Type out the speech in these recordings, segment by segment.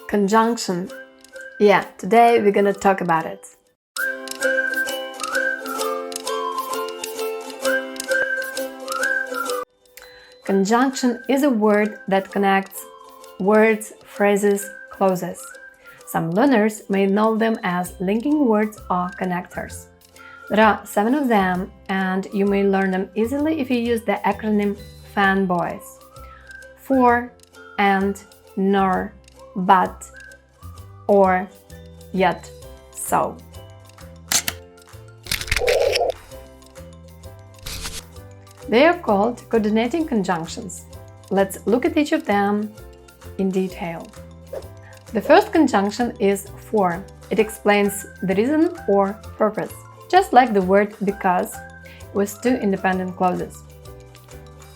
Conjunction. Yeah, today we're gonna talk about it. Conjunction is a word that connects words, phrases, clauses. Some learners may know them as linking words or connectors. There are 7 of them, and you may learn them easily if you use the acronym FANBOYS. For, and, nor, but, or, yet, so. They are called coordinating conjunctions. Let's look at each of them in detail. The first conjunction is for. It explains the reason or purpose, just like the word because, with 2 independent clauses.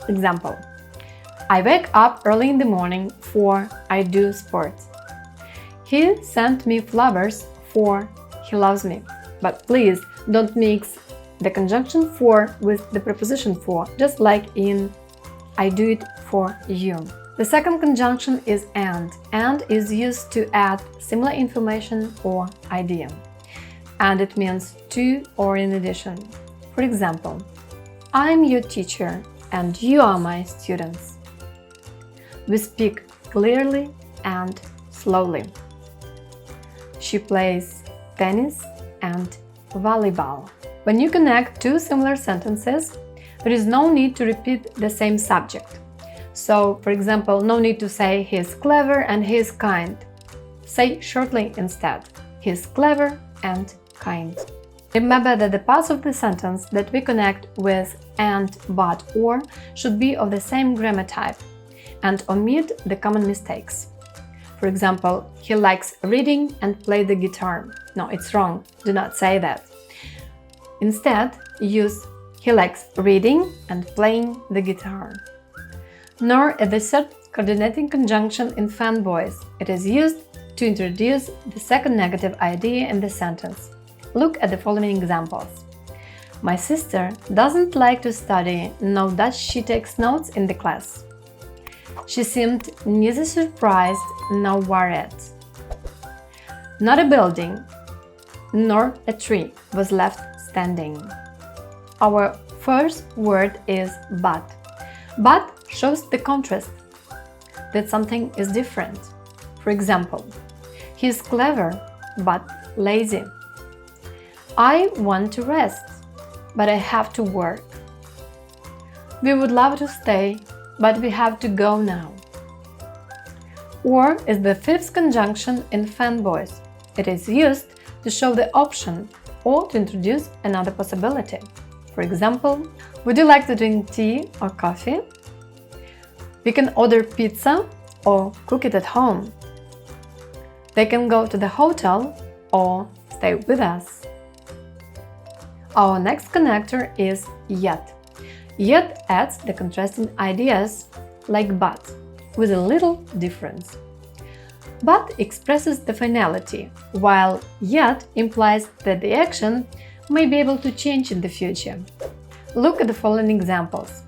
Example: I wake up early in the morning for I do sports. He sent me flowers for he loves me. But please don't mix the conjunction for with the preposition for, just like in I do it for you. The second conjunction is and is used to add similar information or idea. And it means to or in addition. For example, I'm your teacher and you are my students. We speak clearly and slowly. She plays tennis and volleyball. When you connect 2 similar sentences, there is no need to repeat the same subject. So, for example, no need to say he's clever and he's kind. Say shortly instead, he's clever and kind. Remember that the parts of the sentence that we connect with and, but, or should be of the same grammar type and omit the common mistakes. For example, he likes reading and play the guitar. No, it's wrong. Do not say that. Instead, use he likes reading and playing the guitar. Nor is the third coordinating conjunction in FANBOYS. It is used to introduce the second negative idea in the sentence. Look at the following examples. My sister doesn't like to study, nor does she take notes in the class. She seemed neither surprised nor worried. Not a building, nor a tree was left standing. Our first word is but. But shows the contrast, that something is different. For example, he is clever but lazy. I want to rest, but I have to work. We would love to stay, but we have to go now. Or is the fifth conjunction in FANBOYS. It is used to show the option or to introduce another possibility. For example, would you like to drink tea or coffee? We can order pizza or cook it at home. They can go to the hotel or stay with us. Our next connector is yet. Yet adds the contrasting ideas like but, with a little difference. But expresses the finality, while yet implies that the action may be able to change in the future. Look at the following examples.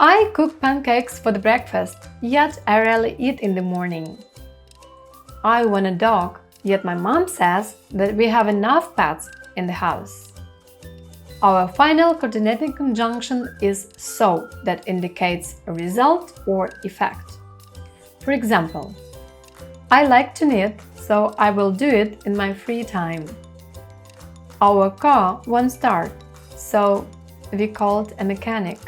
I cook pancakes for the breakfast, yet I rarely eat in the morning. I want a dog, yet my mom says that we have enough pets in the house. Our final coordinating conjunction is so, that indicates a result or effect. For example, I like to knit, so I will do it in my free time. Our car won't start, so we called a mechanic.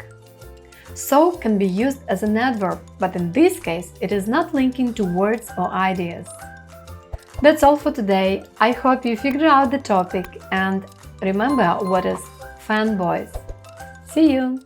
So can be used as an adverb, but in this case it is not linking to words or ideas. That's all for today. I hope you figured out the topic and remember what is FANBOYS. See you!